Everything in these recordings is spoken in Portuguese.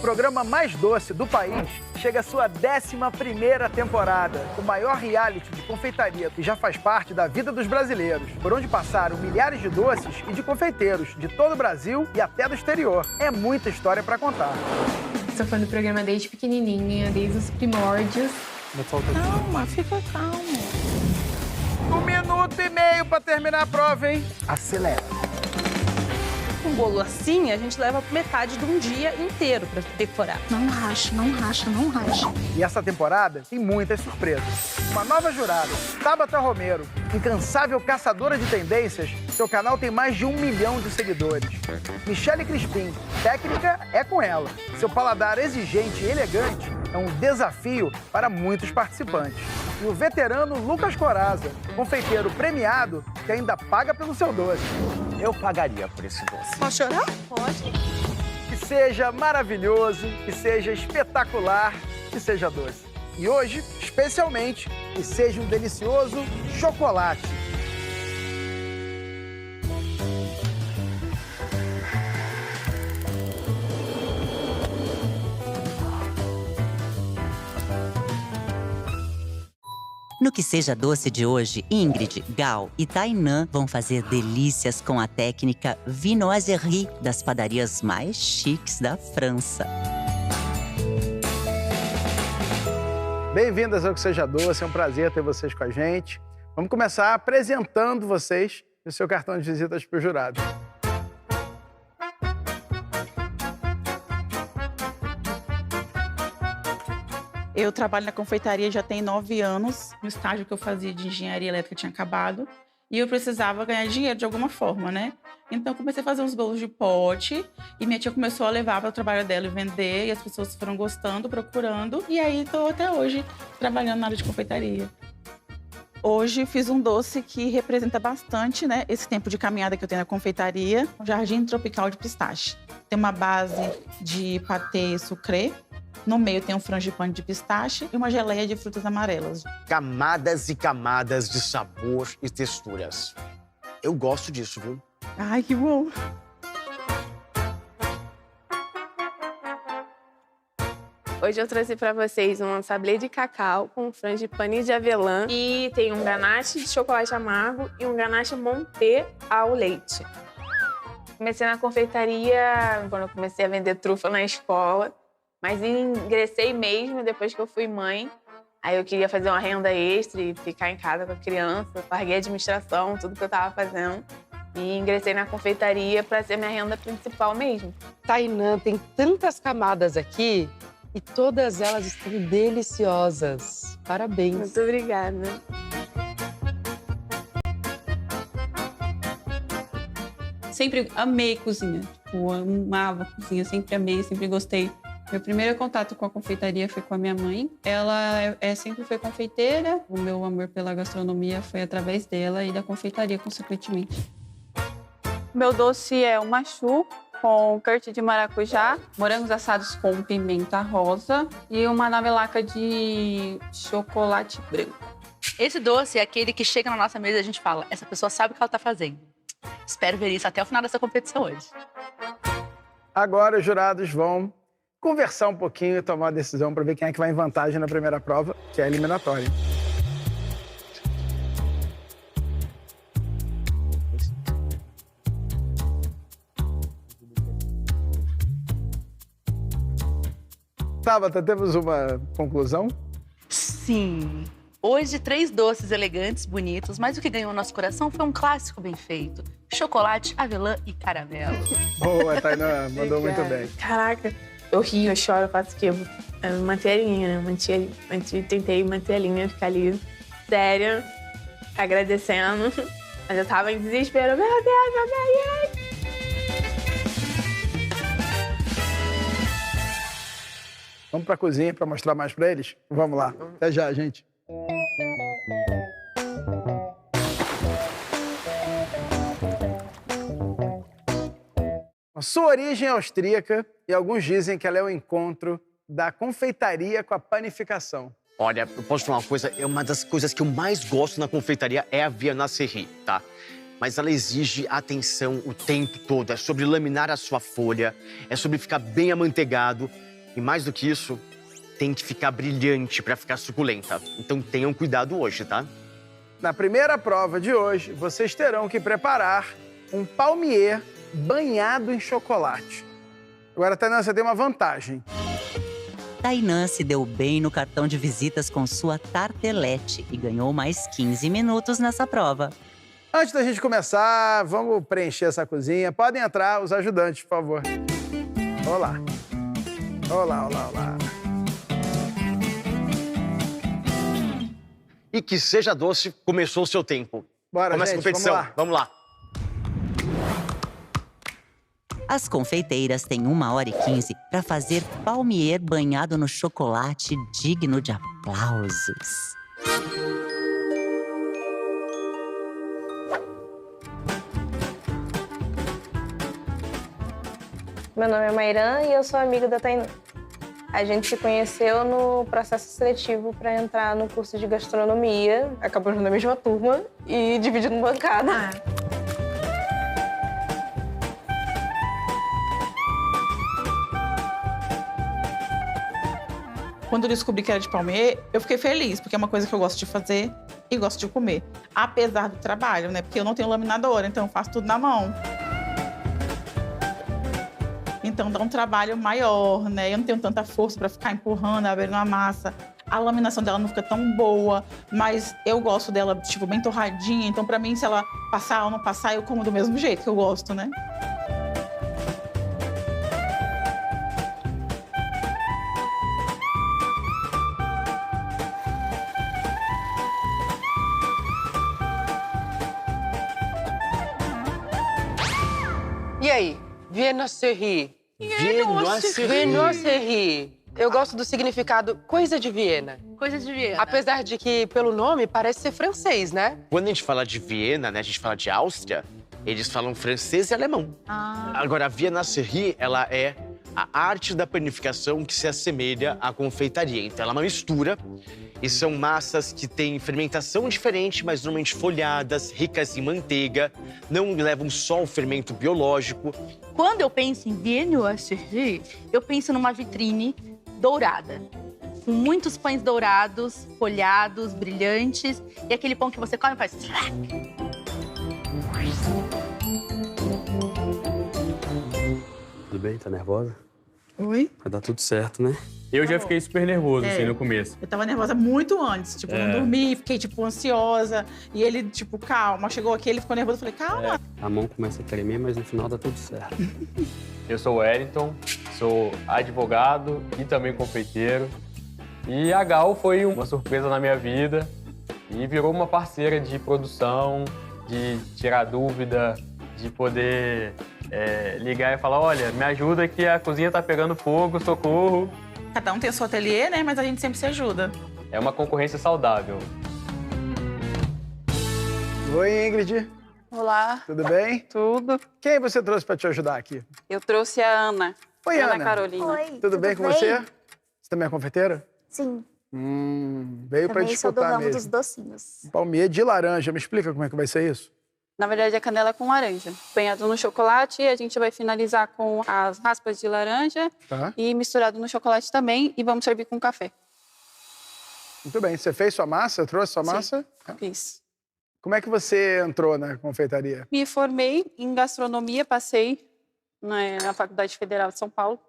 programa mais doce do país chega à sua 11ª temporada, o maior reality de confeitaria que já faz parte da vida dos brasileiros, por onde passaram milhares de doces e de confeiteiros de todo o Brasil e até do exterior. É muita história para contar. Sou fã do programa desde pequenininha, desde os primórdios. Calma, fica calmo. 1 minuto e meio para terminar a prova, hein? Acelera. Um bolo assim, a gente leva metade de um dia inteiro para decorar. Não racha, não racha, não racha. E essa temporada tem muitas surpresas. Uma nova jurada, Tabata Romero, incansável caçadora de tendências, seu canal tem mais de 1 milhão de seguidores. Michele Crispim, técnica é com ela. Seu paladar exigente e elegante é um desafio para muitos participantes. E o veterano Lucas Coraza, confeiteiro premiado que ainda paga pelo seu doce. Eu pagaria por esse doce. Pode chorar? Pode. Que seja maravilhoso, que seja espetacular, que seja doce. E hoje, especialmente, que seja um delicioso chocolate. No Que Seja Doce de hoje, Ingrid, Gal e Tainã vão fazer delícias com a técnica Vinoiserie das padarias mais chiques da França. Bem-vindas ao Que Seja Doce, é um prazer ter vocês com a gente. Vamos começar apresentando vocês e o seu cartão de visitas para o jurado. Eu trabalho na confeitaria já tem 9 anos. O estágio que eu fazia de engenharia elétrica tinha acabado. E eu precisava ganhar dinheiro de alguma forma, né? Então, eu comecei a fazer uns bolos de pote. E minha tia começou a levar para o trabalho dela e vender. E as pessoas foram gostando, procurando. E aí, estou até hoje trabalhando na área de confeitaria. Hoje, fiz um doce que representa bastante, né, esse tempo de caminhada que eu tenho na confeitaria. Um jardim tropical de pistache. Tem uma base de patê sucré. No meio tem um frangipane de pistache e uma geleia de frutas amarelas. Camadas e camadas de sabor e texturas. Eu gosto disso, viu? Ai, que bom! Hoje eu trouxe para vocês um sablé de cacau com frangipane de avelã e tem um ganache de chocolate amargo e um ganache montê ao leite. Comecei na confeitaria quando eu comecei a vender trufa na escola. Mas ingressei mesmo depois que eu fui mãe. Aí eu queria fazer uma renda extra e ficar em casa com a criança. Larguei a administração, tudo que eu estava fazendo. E ingressei na confeitaria para ser minha renda principal mesmo. Tainã, tem tantas camadas aqui e todas elas estão deliciosas. Parabéns. Muito obrigada. Sempre amei cozinha. Tipo, amava cozinha, sempre amei, sempre gostei. Meu primeiro contato com a confeitaria foi com a minha mãe. Ela sempre foi confeiteira. O meu amor pela gastronomia foi através dela e da confeitaria, consequentemente. Meu doce é o machu com curte de maracujá, morangos assados com pimenta rosa e uma navelaca de chocolate branco. Esse doce é aquele que chega na nossa mesa e a gente fala, essa pessoa sabe o que ela está fazendo. Espero ver isso até o final dessa competição hoje. Agora os jurados vão conversar um pouquinho e tomar uma decisão para ver quem é que vai em vantagem na primeira prova, que é a eliminatória. Tabata, temos uma conclusão? Sim. Hoje, 3 doces elegantes, bonitos, mas o que ganhou nosso coração foi um clássico bem feito. Chocolate, avelã e caramelo. Boa, Tainã, mandou muito bem. Caraca, eu rio, eu choro, eu faço o quê? Manter a linha, né? Tentei manter a linha, ficar ali séria, agradecendo. Mas eu tava em desespero. Meu Deus, eu ganhei! Vamos pra cozinha para mostrar mais para eles? Vamos lá. Até já, gente. A sua origem é austríaca e alguns dizem que ela é o encontro da confeitaria com a panificação. Olha, eu posso falar uma coisa, é uma das coisas que eu mais gosto na confeitaria é a viennoiserie, tá? Mas ela exige atenção o tempo todo, é sobre laminar a sua folha, é sobre ficar bem amanteigado. E mais do que isso, tem que ficar brilhante para ficar suculenta. Então tenham cuidado hoje, tá? Na primeira prova de hoje, vocês terão que preparar um palmier banhado em chocolate. Agora, Tainã, você tem uma vantagem. Tainã se deu bem no cartão de visitas com sua tartelete e ganhou mais 15 minutos nessa prova. Antes da gente começar, vamos preencher essa cozinha. Podem entrar os ajudantes, por favor. Olá. Olá, olá, olá. E que seja doce, começou o seu tempo. Bora, Começa gente, a competição. vamos lá. As confeiteiras têm 1h15 para fazer palmier banhado no chocolate digno de aplausos. Meu nome é Mairã e eu sou amiga da Tainã. A gente se conheceu no processo seletivo para entrar no curso de gastronomia. Acabamos na mesma turma e dividindo bancada. Quando eu descobri que era de palmier, eu fiquei feliz, porque é uma coisa que eu gosto de fazer e gosto de comer. Apesar do trabalho, né? Porque eu não tenho laminadora, então eu faço tudo na mão. Então dá um trabalho maior, né? Eu não tenho tanta força para ficar empurrando, abrindo a massa. A laminação dela não fica tão boa, mas eu gosto dela, tipo, bem torradinha. Então, para mim, se ela passar ou não passar, eu como do mesmo jeito que eu gosto, né? E aí? Viennoiserie. Viennoiserie. Eu gosto do significado coisa de Viena. Coisa de Viena. Apesar de que, pelo nome, parece ser francês, né? Quando a gente fala de Viena, né, a gente fala de Áustria, eles falam francês e alemão. Agora, a Viennoiserie, ela é a arte da panificação que se assemelha à confeitaria. Então, ela é uma mistura e são massas que têm fermentação diferente, mas normalmente folhadas, ricas em manteiga, não levam só o fermento biológico. Quando eu penso em Viennoiserie, eu penso numa vitrine dourada, com muitos pães dourados, folhados, brilhantes, e aquele pão que você come e faz... Tudo bem? Tá nervosa? Oi? Vai dar tudo certo, né? Eu já fiquei super nervoso, assim, no começo. Eu tava nervosa muito antes. Tipo, eu não dormi, fiquei, tipo, ansiosa. E ele, tipo, calma. Chegou aqui, ele ficou nervoso. Eu falei, calma. A mão começa a tremer, mas no final dá tudo certo. Eu sou o Wellington, sou advogado e também confeiteiro. E a Gal foi uma surpresa na minha vida e virou uma parceira de produção, de tirar dúvida, de poder ligar e falar, olha, me ajuda que a cozinha tá pegando fogo, socorro. Cada um tem o seu ateliê, né? Mas a gente sempre se ajuda. É uma concorrência saudável. Oi, Ingrid. Olá. Tudo bem? Tudo. Quem você trouxe para te ajudar aqui? Eu trouxe a Ana. Oi, Ana. Carolina. Oi, Tudo bem com você? Você também é confeiteira? Sim. Veio para Também sou do disputar ramo mesmo. dos docinhos. Palmier de laranja. Me explica como é que vai ser isso? Na verdade, é canela com laranja. Banhado no chocolate, a gente vai finalizar com as raspas de laranja e misturado no chocolate também. E vamos servir com café. Muito bem. Você fez sua massa? Trouxe sua massa? Fiz. Como é que você entrou na confeitaria? Me formei em gastronomia, passei na Faculdade Federal de São Paulo.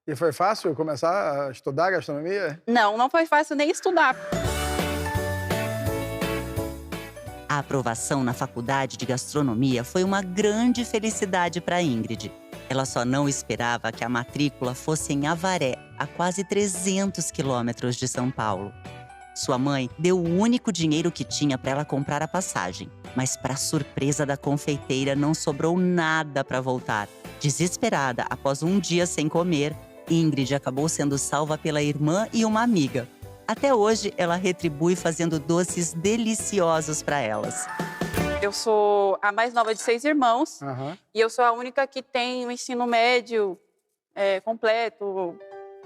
E foi fácil começar a estudar gastronomia? Não foi fácil nem estudar. A aprovação na faculdade de gastronomia foi uma grande felicidade para Ingrid. Ela só não esperava que a matrícula fosse em Avaré, a quase 300 quilômetros de São Paulo. Sua mãe deu o único dinheiro que tinha para ela comprar a passagem, mas para surpresa da confeiteira não sobrou nada para voltar. Desesperada, após um dia sem comer, Ingrid acabou sendo salva pela irmã e uma amiga. Até hoje, ela retribui fazendo doces deliciosos para elas. Eu sou a mais nova de 6 irmãos e eu sou a única que tem o ensino médio completo,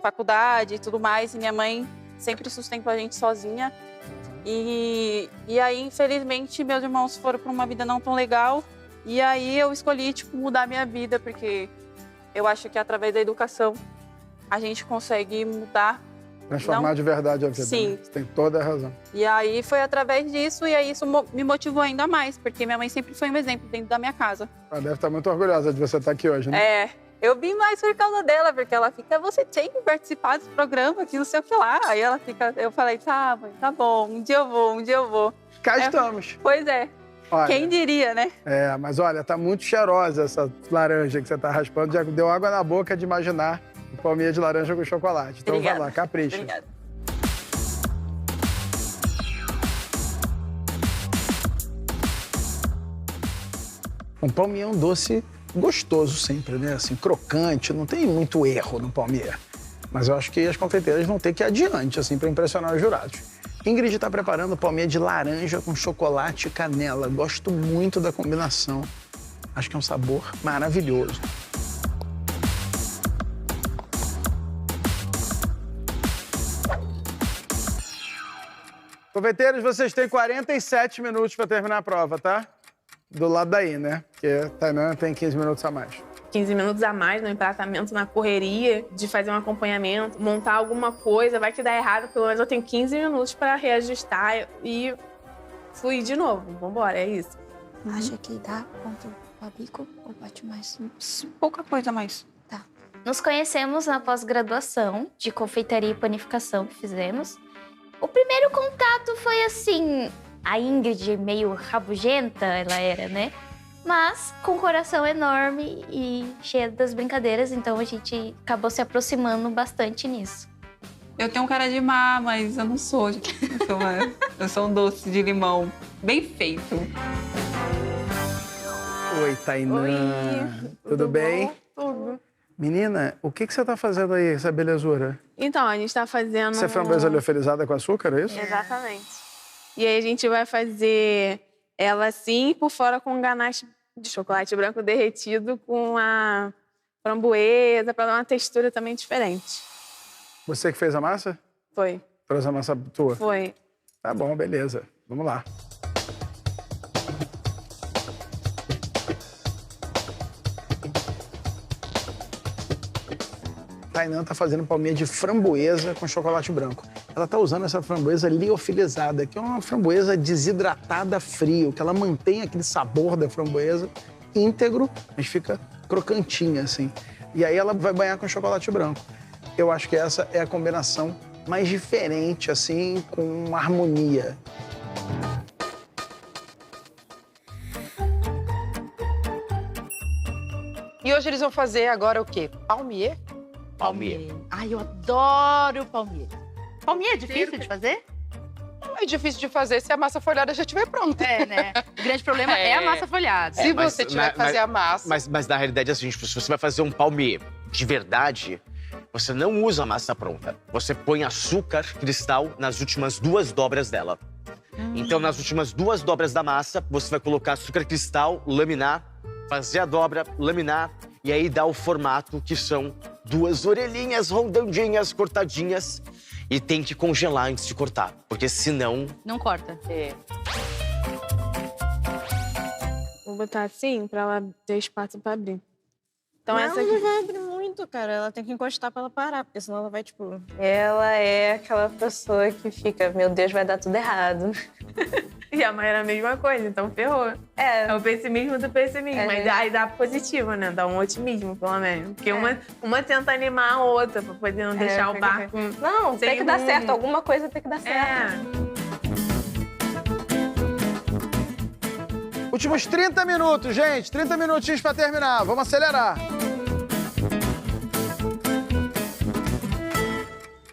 faculdade e tudo mais. E minha mãe sempre sustentou a gente sozinha. E aí, infelizmente, meus irmãos foram para uma vida não tão legal. E aí eu escolhi, mudar minha vida, porque eu acho que através da educação a gente consegue mudar. Transformar de verdade a vida. Sim. Né? Você tem toda a razão. E aí foi através disso, e aí isso me motivou ainda mais, porque minha mãe sempre foi um exemplo dentro da minha casa. Ela deve estar muito orgulhosa de você estar aqui hoje, né? É, eu vim mais por causa dela, porque ela fica, você tem que participar desse programa, que não sei o que lá. Aí ela fica, eu falei, tá, mãe, tá bom, um dia eu vou. Cá estamos. Pois é. Olha, quem diria, né? É, mas olha, tá muito cheirosa essa laranja que você tá raspando. Já deu água na boca de imaginar o palmilha de laranja com chocolate. Então Obrigada. vai lá, capricha. Obrigada. Um palmilha é um doce gostoso sempre, né? Assim, crocante, não tem muito erro no palmilha. Mas eu acho que as confeiteiras vão ter que ir adiante, assim, para impressionar os jurados. Ingrid está preparando palmilha de laranja com chocolate e canela. Gosto muito da combinação. Acho que é um sabor maravilhoso. Confeiteiros, vocês têm 47 minutos para terminar a prova, tá? Do lado daí, né? Porque Tainan tem 15 minutos a mais. 15 minutos a mais no empratamento, na correria, de fazer um acompanhamento, montar alguma coisa, vai que dá errado, pelo menos eu tenho 15 minutos para reajustar e fluir de novo. Vambora, é isso. Acha que dá ponto pra bico ou bate mais? Pouca coisa a mais. Tá. Nos conhecemos na pós-graduação de confeitaria e panificação que fizemos. O primeiro contato foi assim, a Ingrid meio rabugenta, ela era, né? Mas com um coração enorme e cheia das brincadeiras, então a gente acabou se aproximando bastante nisso. Eu tenho cara de má, mas eu não sou. Eu sou um doce de limão bem feito. Oi, Tainan. Oi, Tudo bem? Tudo. Menina, o que você tá fazendo aí, essa belezura? Então, a gente tá fazendo... Você é framboesa liofilizada com açúcar, é isso? Exatamente. E aí a gente vai fazer ela assim, por fora com um ganache de chocolate branco derretido com a framboesa, para dar uma textura também diferente. Você que fez a massa? Foi. Trouxe a massa tua? Foi. Tá bom, beleza. Vamos lá. Tainan tá fazendo palmilha de framboesa com chocolate branco. Ela tá usando essa framboesa liofilizada, que é uma framboesa desidratada frio, que ela mantém aquele sabor da framboesa íntegro, mas fica crocantinha, assim. E aí ela vai banhar com chocolate branco. Eu acho que essa é a combinação mais diferente, assim, com harmonia. E hoje eles vão fazer agora o quê? Palmier? Palmilha. Ai, eu adoro palmilha. Palmilha é difícil de fazer? Não é difícil de fazer se a massa folhada já estiver pronta. É, né? O grande problema é a massa folhada. Se você tiver que fazer a massa... Mas na realidade, assim, se você vai fazer um palmilha de verdade, você não usa a massa pronta. Você põe açúcar cristal nas últimas 2 dobras dela. Então, nas últimas 2 dobras da massa, você vai colocar açúcar cristal, laminar, fazer a dobra, laminar, e aí dá o formato que são 2 orelhinhas rondandinhas, cortadinhas. E tem que congelar antes de cortar, porque senão... Não corta. É. Vou botar assim, pra ela ter espaço pra abrir. Então não, essa aqui... não vai abrir muito, cara. Ela tem que encostar pra ela parar, porque senão ela vai, tipo... Ela é aquela pessoa que fica, meu Deus, vai dar tudo errado. E a mãe era a mesma coisa, então ferrou. É o pessimismo do pessimismo. Mas aí dá positivo, né? Dá um otimismo, pelo menos. Porque uma tenta animar a outra pra poder não deixar o barco... Não, tem que dar certo. Alguma coisa tem que dar certo. Últimos 30 minutos, gente. 30 minutinhos pra terminar. Vamos acelerar.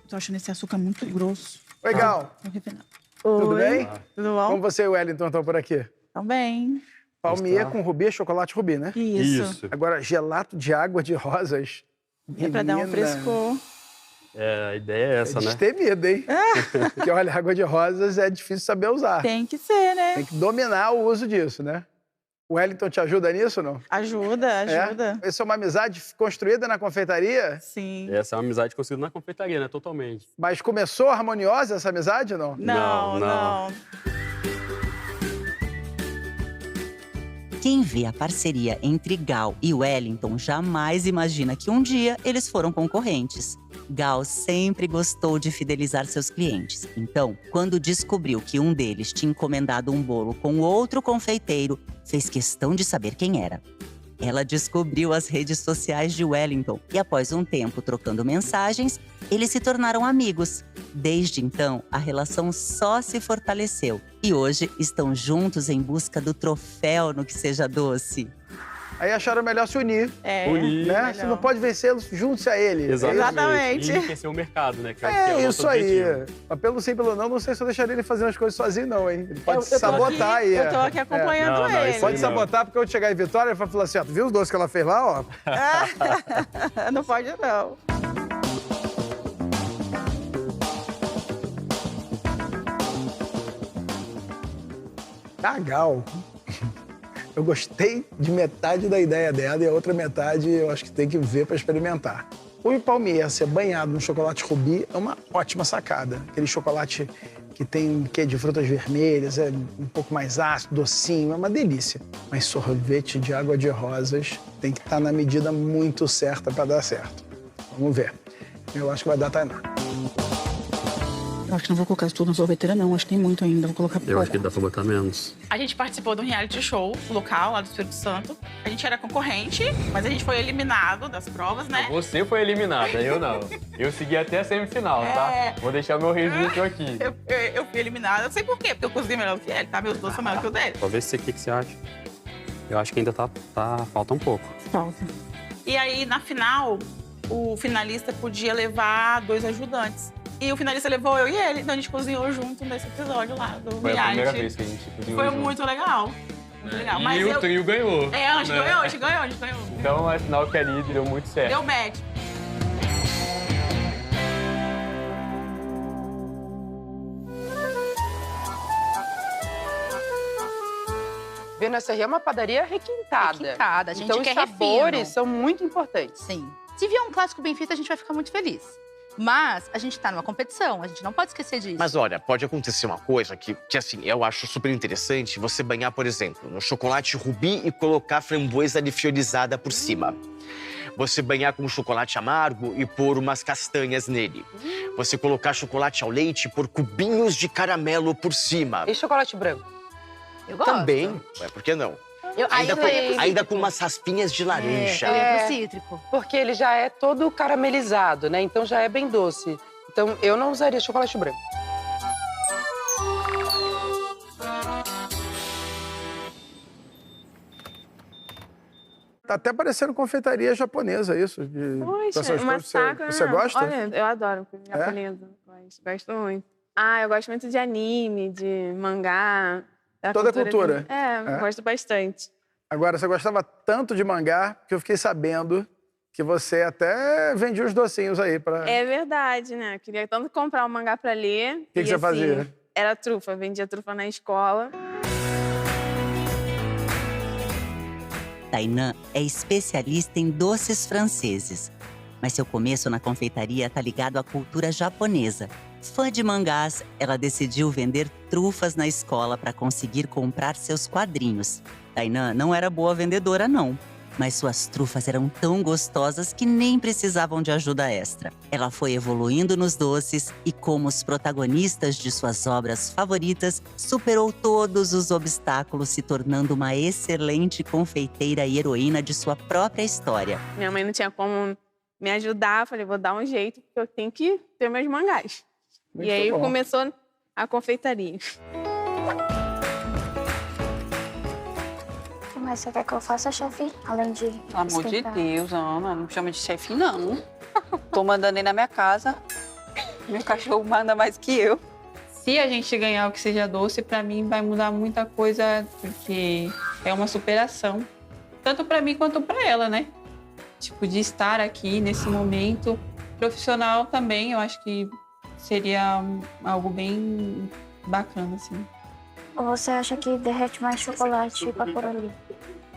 Tô achando esse açúcar muito grosso. Oi, Gal. Tudo bem? Tudo bom? Como você e o Wellington estão por aqui? Também. Palmilha com rubi é chocolate rubi, né? Isso. Agora, gelato de água de rosas. É pra dar um frescor. É, a ideia é essa, né? Destemido, hein? Porque, olha, água de rosas é difícil saber usar. Tem que ser, né? Tem que dominar o uso disso, né? O Wellington te ajuda nisso ou não? Ajuda. Essa é uma amizade construída na confeitaria? Sim. Essa é uma amizade construída na confeitaria, né? Totalmente. Mas começou harmoniosa essa amizade ou não? Não. Quem vê a parceria entre Gal e Wellington jamais imagina que um dia eles foram concorrentes. Gal sempre gostou de fidelizar seus clientes. Então, quando descobriu que um deles tinha encomendado um bolo com outro confeiteiro, fez questão de saber quem era. Ela descobriu as redes sociais de Wellington e, após um tempo trocando mensagens, eles se tornaram amigos. Desde então, a relação só se fortaleceu e hoje estão juntos em busca do troféu no Que Seja Doce. Aí acharam melhor se unir. Unir. Né? Melhor. Se não pode vencê-los, junte-se a ele. Exatamente. E enriquecer o mercado, né? Que é o nosso isso aí. objetivo. Mas pelo sim, pelo não sei se eu deixaria ele fazendo as coisas sozinho, não, hein? Ele pode sabotar aí. Eu tô aqui acompanhando ele. Pode sabotar, porque eu chegar em Vitória, ele vai falar assim, ó, tu viu os doces que ela fez lá, ó? Não pode, não. Legal. Eu gostei de metade da ideia dela e a outra metade eu acho que tem que ver para experimentar. O palmier ser banhado no chocolate rubi é uma ótima sacada. Aquele chocolate que tem quê de frutas vermelhas, é um pouco mais ácido, docinho, é uma delícia. Mas sorvete de água de rosas tem que estar na medida muito certa para dar certo. Vamos ver. Eu acho que vai dar Tainá. Eu acho que não vou colocar isso tudo na sorveteira, não. Acho que tem muito ainda. Vou colocar pouco. Eu acho que dá pra botar menos. A gente participou de um reality show local lá do Espírito Santo. A gente era concorrente, mas a gente foi eliminado das provas, né? Você foi eliminada, eu não. Eu segui até a semifinal, tá? Vou deixar meu registro aqui. Eu fui eliminada. Eu sei por quê, porque eu cozinhei melhor do que ele, tá? Meus doces são melhor que o dele. Talvez o que você acha. Eu acho que ainda falta um pouco. Falta. E aí, na final, o finalista podia levar 2 ajudantes. E o finalista levou eu e ele, então a gente cozinhou junto nesse episódio lá do Foi reality. a primeira vez que a gente cozinhou Foi junto. muito legal. Muito legal. E Mas o trio ganhou. É, a gente né? ganhou, a gente ganhou. Então é sinal que ali deu muito certo. Deu match. Vendo essa é uma padaria requintada. Requintada, a gente então, quer os sabores refino. são muito importantes. Sim. Se vier um clássico bem feito, a gente vai ficar muito feliz. Mas a gente tá numa competição, a gente não pode esquecer disso. Mas olha, pode acontecer uma coisa que assim, eu acho super interessante você banhar, por exemplo, no chocolate rubi e colocar framboesa liofilizada por cima. Você banhar com chocolate amargo e pôr umas castanhas nele. Você colocar chocolate ao leite e pôr cubinhos de caramelo por cima. E chocolate branco? Eu gosto. Também, por que não? Ainda com umas raspinhas de laranja. Cítrico. Porque ele já é todo caramelizado, né? Então já é bem doce. Então eu não usaria chocolate branco. Tá até parecendo confeitaria japonesa isso. Poxa, uma saca. Você gosta? Olha, eu adoro comida japonesa. Gosto muito. Eu gosto muito de anime, de mangá. Toda a cultura. Gosto bastante. Agora, você gostava tanto de mangá que eu fiquei sabendo que você até vendia os docinhos aí para. É verdade, né? Eu queria tanto comprar um mangá para ler. O que você fazia? Era trufa, vendia trufa na escola. Tainá é especialista em doces franceses, mas seu começo na confeitaria está ligado à cultura japonesa. Fã de mangás, ela decidiu vender trufas na escola para conseguir comprar seus quadrinhos. Tainá não era boa vendedora, não, mas suas trufas eram tão gostosas que nem precisavam de ajuda extra. Ela foi evoluindo nos doces e, como os protagonistas de suas obras favoritas, superou todos os obstáculos, se tornando uma excelente confeiteira e heroína de sua própria história. Minha mãe não tinha como me ajudar, falei, vou dar um jeito, porque eu tenho que ter meus mangás. E aí começou a confeitaria. O que mais você quer que eu faça, chefe? Além de Pelo amor de esquentar? Deus, Ana, não me chama de chefe, não. Tô mandando aí na minha casa. Meu cachorro manda mais que eu. Se a gente ganhar o Que Seja Doce, pra mim vai mudar muita coisa, porque é uma superação. Tanto pra mim quanto pra ela, né? Tipo, de estar aqui nesse momento. Profissional também, eu acho que seria algo bem bacana, assim. Ou você acha que derrete mais chocolate pra pôr ali?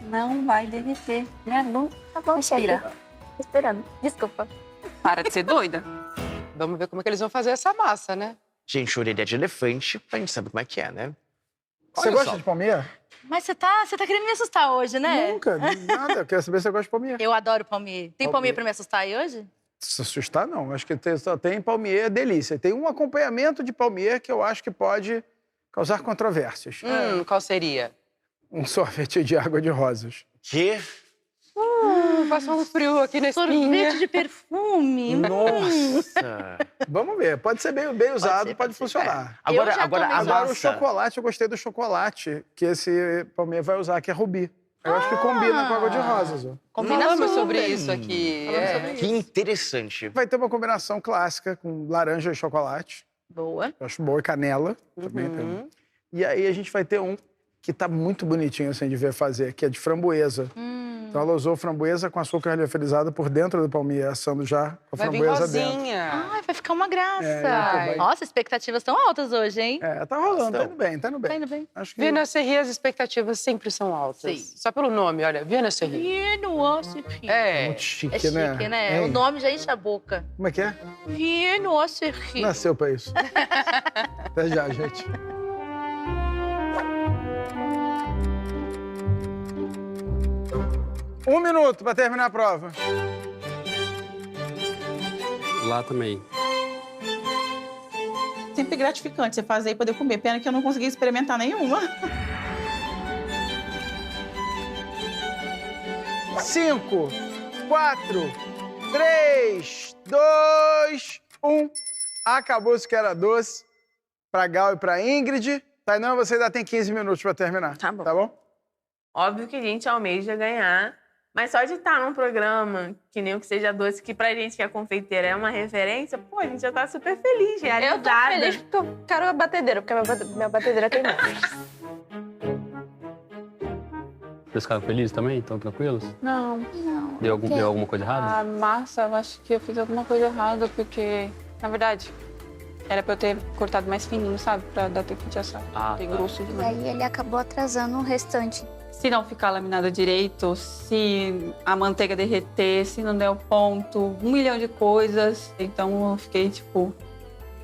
Não vai derreter, né? Não. Tá bom, Respira. chefe. Esperando. Desculpa. Para de ser doida. Vamos ver como é que eles vão fazer essa massa, né? Gente, orelha de elefante, a gente sabe como é que é, né? Você gosta de palmier? Mas você tá querendo me assustar hoje, né? Nunca, nada. Eu quero saber se você gosta de palmier. Eu adoro palmier. Tem palmier pra me assustar aí hoje? Se assustar, não. Acho que só tem palmier delícia. Tem um acompanhamento de palmier que eu acho que pode causar controvérsias. Qual seria? Um sorvete de água de rosas. Quê? Passando frio aqui na espinha. Sorvete de perfume. Nossa! Vamos ver. Pode ser bem usado, pode funcionar. Agora a Agora o massa... chocolate, eu gostei do chocolate que esse palmier vai usar, que é rubi. Eu acho que combina com água de rosas. Ó. Falamos sobre isso aqui. Que interessante. Vai ter uma combinação clássica com laranja e chocolate. Boa. Eu acho boa. E canela também. Tem. E aí a gente vai ter um que tá muito bonitinho assim de ver fazer, que é de framboesa. Então ela usou framboesa com açúcar liofilizado por dentro do palmier, assando já com a framboesa dentro. Ai, vai ficar uma graça. vai. Nossa, expectativas estão altas hoje, hein? Tá rolando, tá indo bem, tá indo bem. Tá indo bem. Acho que... Viena Serri, as expectativas sempre são altas. Sim. Só pelo nome, olha, Viena Serri. Viena Serri. Muito chique, É chique, né? O nome já enche a boca. Como é que é? Viena Serri. Nasceu pra isso. Até já, gente. Um minuto pra terminar a prova. Lá também. Sempre gratificante você fazer e poder comer. Pena que eu não consegui experimentar nenhuma. 5, 4, 3, 2, 1. Acabou-se que era doce. Pra Gal e pra Ingrid. Tainan, você ainda tem 15 minutos pra terminar. Tá bom. Tá bom? Óbvio que a gente almeja ganhar, mas só de estar num programa, que nem o Que Seja Doce, que pra gente que é confeiteira é uma referência, pô, a gente já tá super feliz, realizada. Eu tô feliz porque eu quero a batedeira, porque minha batedeira tem mais. Vocês ficaram felizes também? Estão tranquilos? Não. Deu alguma coisa errada? A massa, eu acho que eu fiz alguma coisa errada, porque, na verdade, era pra eu ter cortado mais fininho, sabe? Pra dar tempo de assar. Tem grosso E demais. aí ele acabou atrasando o restante. Se não ficar laminada direito, se a manteiga derreter, se não der o ponto, 1 milhão de coisas. Então eu fiquei tipo,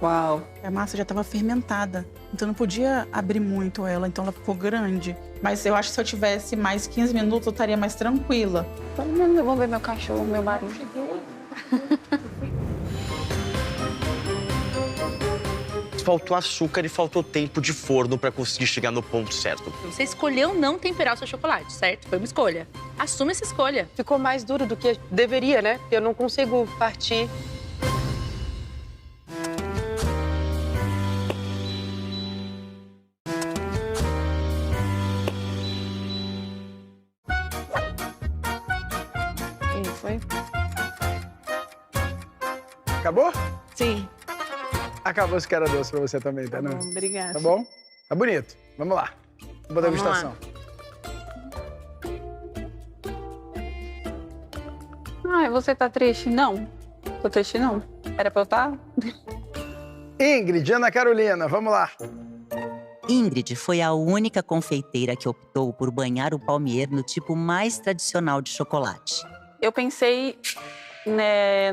uau. A massa já estava fermentada, então não podia abrir muito ela, então ela ficou grande. Mas eu acho que se eu tivesse mais 15 minutos, eu estaria mais tranquila. Todo mundo, eu vou ver meu cachorro, meu barulho. Faltou açúcar e faltou tempo de forno pra conseguir chegar no ponto certo. Você escolheu não temperar o seu chocolate, certo? Foi uma escolha. Assume essa escolha. Ficou mais duro do que deveria, né? Eu não consigo partir. Foi? Acabou? Sim. Acabou-se que era doce pra você também, tá? Não? Obrigada. Tá bom? Tá bonito. Vamos lá. Boa degustação. Ai, você tá triste? Não. Tô triste, não. Era pra eu estar? Ingrid, Ana Carolina, vamos lá. Ingrid foi a única confeiteira que optou por banhar o palmier no tipo mais tradicional de chocolate. Eu pensei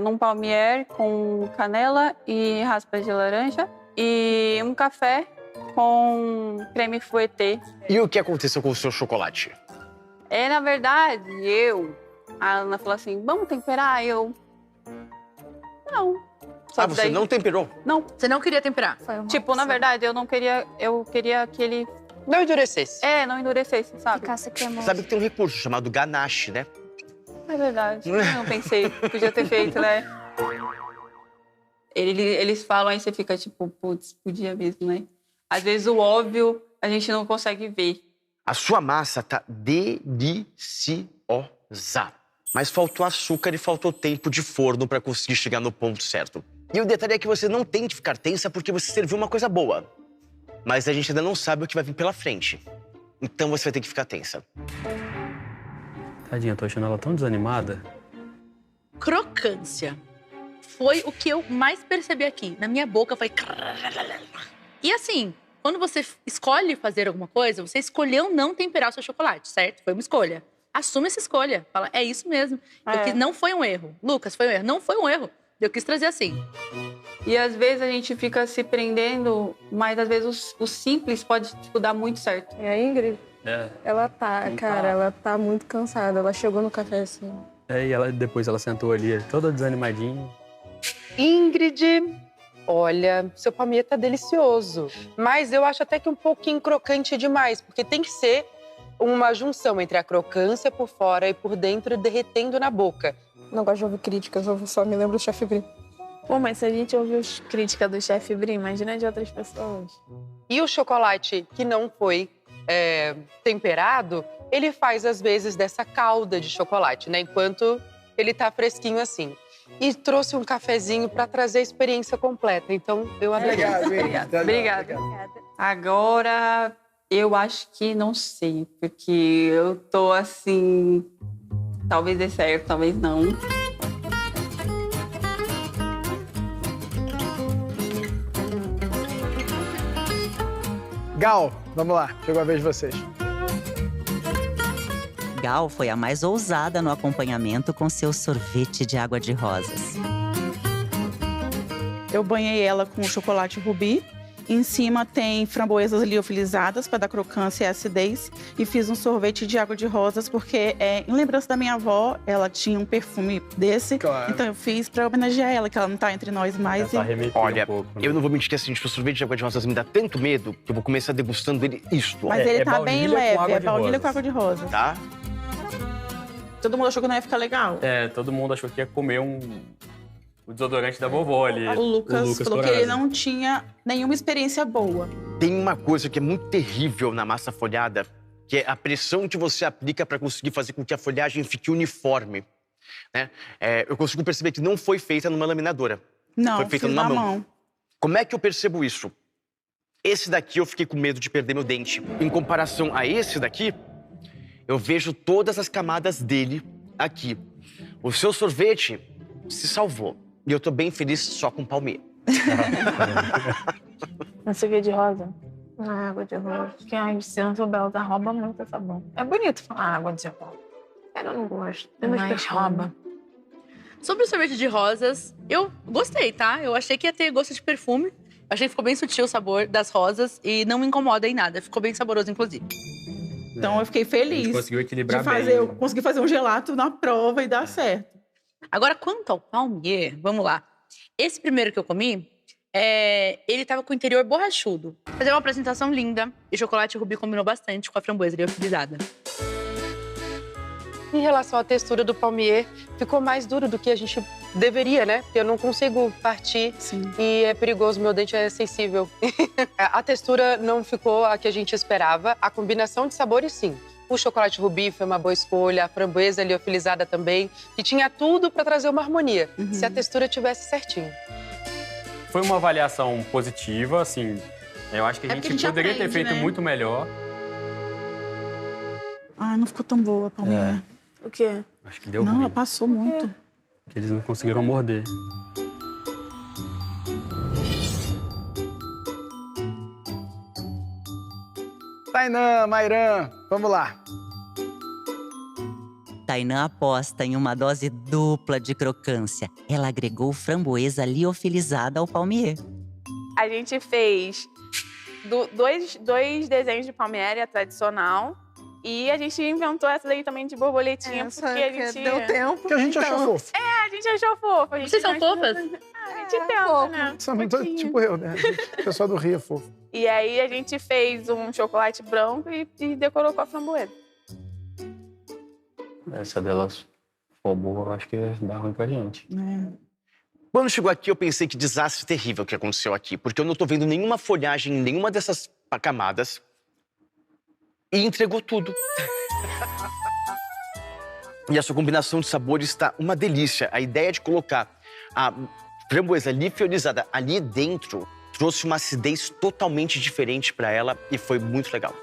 num palmier com canela e raspas de laranja e um café com creme fouettée. E o que aconteceu com o seu chocolate? Na verdade, a Ana falou assim, vamos temperar? Não. Só que você daí... não temperou? Não. Você não queria temperar? Tipo, na verdade, eu queria que ele... Não endurecesse. Não endurecesse, sabe? Ficasse cremoso. Sabe que tem um recurso chamado ganache, né? É verdade. Eu não pensei, podia ter feito, né? Eles falam, aí você fica tipo, putz, podia mesmo, né? Às vezes o óbvio a gente não consegue ver. A sua massa tá deliciosa. Mas faltou açúcar e faltou tempo de forno pra conseguir chegar no ponto certo. E o detalhe é que você não tem que ficar tensa porque você serviu uma coisa boa. Mas a gente ainda não sabe o que vai vir pela frente. Então você vai ter que ficar tensa. Tadinha, eu tô achando ela tão desanimada. Crocância. Foi o que eu mais percebi aqui. Na minha boca foi... E assim, quando você escolhe fazer alguma coisa, você escolheu não temperar o seu chocolate, certo? Foi uma escolha. Assume essa escolha. Fala, é isso mesmo. Não foi um erro. Lucas, foi um erro. Não foi um erro. Eu quis trazer assim. E às vezes a gente fica se prendendo, mas às vezes o simples pode dar muito certo. E a Ingrid, É. ela tá, cara, ela tá muito cansada. Ela chegou no café assim. E depois ela sentou ali, toda desanimadinha. Ingrid, olha, seu palmier tá delicioso. Mas eu acho até que um pouquinho crocante demais, porque tem que ser uma junção entre a crocância por fora e por dentro derretendo na boca. Não gosto de ouvir críticas, eu só me lembro do Chef Brie. Pô, mas se a gente ouviu críticas do Chef Brie, imagina de outras pessoas. E o chocolate que não foi temperado, ele faz às vezes dessa calda de chocolate, né? Enquanto ele tá fresquinho assim. E trouxe um cafezinho para trazer a experiência completa. Então, eu adorei. Obrigada. Agora, eu acho que não sei, porque eu tô assim... Talvez dê certo, talvez não. Gal, vamos lá. Chegou a vez de vocês. Gal foi a mais ousada no acompanhamento com seu sorvete de água de rosas. Eu banhei ela com chocolate rubi. Em cima tem framboesas liofilizadas para dar crocância e acidez. E fiz um sorvete de água de rosas porque, em lembrança da minha avó, ela tinha um perfume desse. Claro. Então eu fiz para homenagear ela, que ela não tá entre nós mais. Olha, eu não vou mentir que assim, o sorvete de água de rosas me dá tanto medo que eu vou começar degustando ele isto. Mas ele tá bem leve, é baunilha com água de rosas. Tá? Todo mundo achou que não ia ficar legal. Todo mundo achou que ia comer o desodorante da vovó ali. O Lucas falou que ele não tinha nenhuma experiência boa. Tem uma coisa que é muito terrível na massa folhada, que é a pressão que você aplica para conseguir fazer com que a folhagem fique uniforme. Né? Eu consigo perceber que não foi feita numa laminadora. Não, foi feita numa mão. Como é que eu percebo isso? Esse daqui eu fiquei com medo de perder meu dente. Em comparação a esse daqui, eu vejo todas as camadas dele aqui. O seu sorvete se salvou. E eu tô bem feliz só com palmier. Não sei o que de rosa. Água de rosa. Porque a Vicente Belza rouba muito essa boca. É bonito falar água de rosa. Eu não gosto. Mas rouba. Sobre o sorvete de rosas, eu gostei, tá? Eu achei que ia ter gosto de perfume. Achei que ficou bem sutil o sabor das rosas e não me incomoda em nada. Ficou bem saboroso, inclusive. Então eu fiquei feliz. A gente conseguiu equilibrar bem. Eu consegui fazer um gelato na prova e dar certo. Agora, quanto ao palmier, vamos lá. Esse primeiro que eu comi, ele tava com o interior borrachudo. Mas é uma apresentação linda. E o chocolate rubi combinou bastante com a framboesa liofilizada. Em relação à textura do palmier, ficou mais duro do que a gente deveria, né? Porque eu não consigo partir. Sim. E é perigoso, meu dente é sensível. A textura não ficou a que a gente esperava. A combinação de sabores, sim. O chocolate rubi foi uma boa escolha, a framboesa liofilizada também, que tinha tudo para trazer uma harmonia, se a textura tivesse certinho. Foi uma avaliação positiva, assim, eu acho que a gente poderia ter feito muito melhor. Ah, não ficou tão boa a palmeira. O quê? Acho que deu Não, ruim. ela passou muito. Que eles não conseguiram morder. Tainã, Mairan, vamos lá. Tainã aposta em uma dose dupla de crocância. Ela agregou framboesa liofilizada ao palmier. A gente fez dois desenhos de palmier tradicional. E a gente inventou essa daí também de borboletinha, porque a gente... Deu tempo. Porque a gente achou fofo. A gente achou fofo. Vocês são fofas? A gente tenta, né? São tipo eu, né? O pessoal do Rio é fofo. E aí a gente fez um chocolate branco e decorou com a framboesa. Essa delas for boa, eu acho que dá ruim pra gente. Quando chegou aqui, eu pensei que desastre terrível que aconteceu aqui, porque eu não tô vendo nenhuma folhagem em nenhuma dessas camadas. E entregou tudo. E a sua combinação de sabores está uma delícia. A ideia de colocar a framboesa liofilizada ali dentro trouxe uma acidez totalmente diferente para ela e foi muito legal.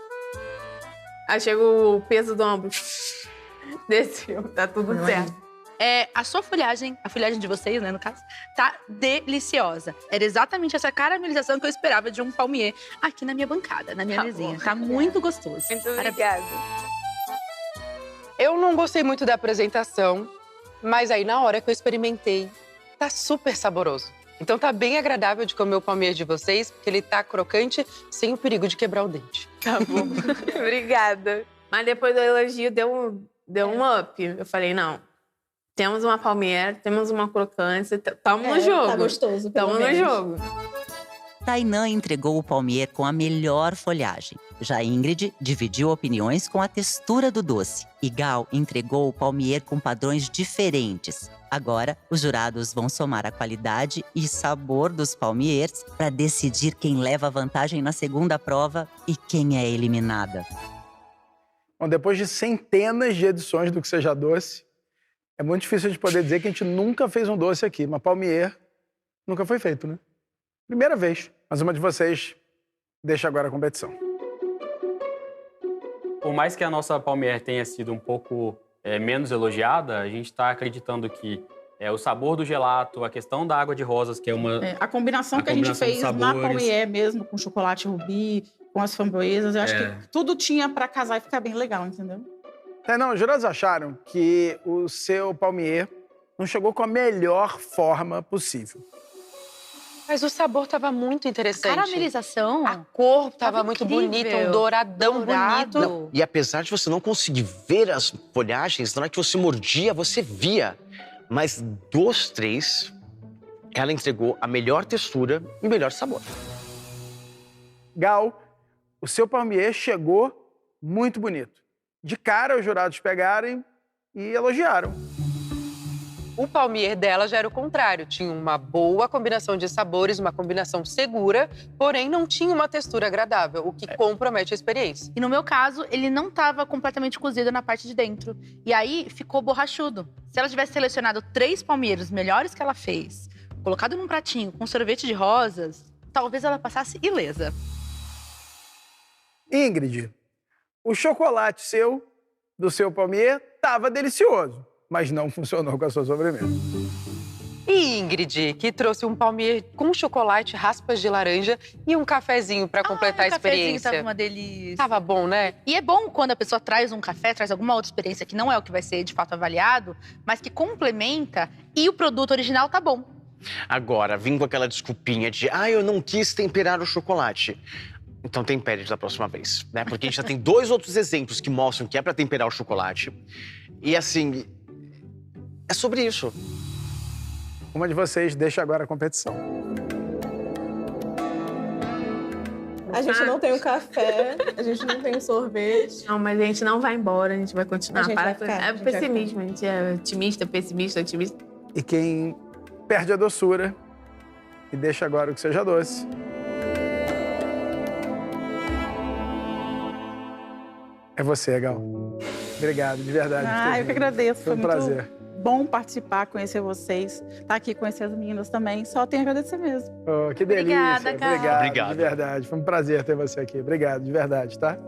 Aí chegou o peso do ombro. Desceu, tá tudo certo. A sua folhagem, a folhagem de vocês, né, no caso, tá deliciosa. Era exatamente essa caramelização que eu esperava de um palmier aqui na minha bancada, na minha mesinha. Tá muito gostoso. Muito obrigada. Eu não gostei muito da apresentação, mas aí na hora que eu experimentei, tá super saboroso. Então tá bem agradável de comer o palmier de vocês, porque ele tá crocante, sem o perigo de quebrar o dente. Tá bom. Obrigada. Mas depois do elogio deu um up. Eu falei, não, temos uma palmier, temos uma crocância, tamo no jogo. Tá gostoso, pelo Tamo no menos. jogo. Tainã entregou o palmier com a melhor folhagem. Já Ingrid dividiu opiniões com a textura do doce. E Gal entregou o palmier com padrões diferentes. Agora, os jurados vão somar a qualidade e sabor dos palmiers para decidir quem leva vantagem na segunda prova e quem é eliminada. Bom, depois de centenas de edições do Que Seja Doce, é muito difícil de poder dizer que a gente nunca fez um doce aqui. Mas palmier nunca foi feito, né? Primeira vez. Mas uma de vocês deixa agora a competição. Por mais que a nossa palmier tenha sido um pouco menos elogiada, a gente está acreditando que o sabor do gelato, a questão da água de rosas, que é uma... A combinação que a gente fez na palmier mesmo, com chocolate rubi, com as framboesas, eu acho que tudo tinha para casar e ficar bem legal, entendeu? Não, os jurados acharam que o seu palmier não chegou com a melhor forma possível. Mas o sabor tava muito interessante. Caramelização. A cor tava muito incrível. bonita, um douradão bonito. Não, e apesar de você não conseguir ver as folhagens, na hora que você mordia, você via. Mas dos três, ela entregou a melhor textura e o melhor sabor. Gal, o seu palmier chegou muito bonito. De cara, os jurados pegaram e elogiaram. O palmier dela já era o contrário. Tinha uma boa combinação de sabores, uma combinação segura, porém não tinha uma textura agradável, o que compromete a experiência. E no meu caso, ele não estava completamente cozido na parte de dentro. E aí, ficou borrachudo. Se ela tivesse selecionado 3 palmeiros melhores que ela fez, colocado num pratinho com sorvete de rosas, talvez ela passasse ilesa. Ingrid, o chocolate do seu palmier, estava delicioso, mas não funcionou com a sua sobremesa. E Ingrid, que trouxe um palmier com chocolate, raspas de laranja e um cafezinho para completar a experiência. Tava uma delícia. Tava bom, né? E é bom quando a pessoa traz um café, traz alguma outra experiência que não é o que vai ser de fato avaliado, mas que complementa e o produto original tá bom. Agora, vim com aquela desculpinha de eu não quis temperar o chocolate. Então tempere da próxima vez, né? Porque a gente já tem 2 outros exemplos que mostram que é para temperar o chocolate. E assim, é sobre isso. Uma de vocês deixa agora a competição. A gente não tem um café, a gente não tem um sorvete. Não, mas a gente não vai embora, a gente vai continuar. A gente vai ficar, É pessimismo, a gente é otimista, pessimista, otimista. E quem perde a doçura e deixa agora o Que Seja Doce. É você, Gal. Obrigado, de verdade. Eu que agradeço. Foi um prazer. Bom participar, conhecer vocês. Tá aqui conhecer as meninas também. Só tenho a agradecer mesmo. Oh, que delícia. Obrigada, Gal. Obrigado, de verdade. Foi um prazer ter você aqui. Obrigado, de verdade, tá?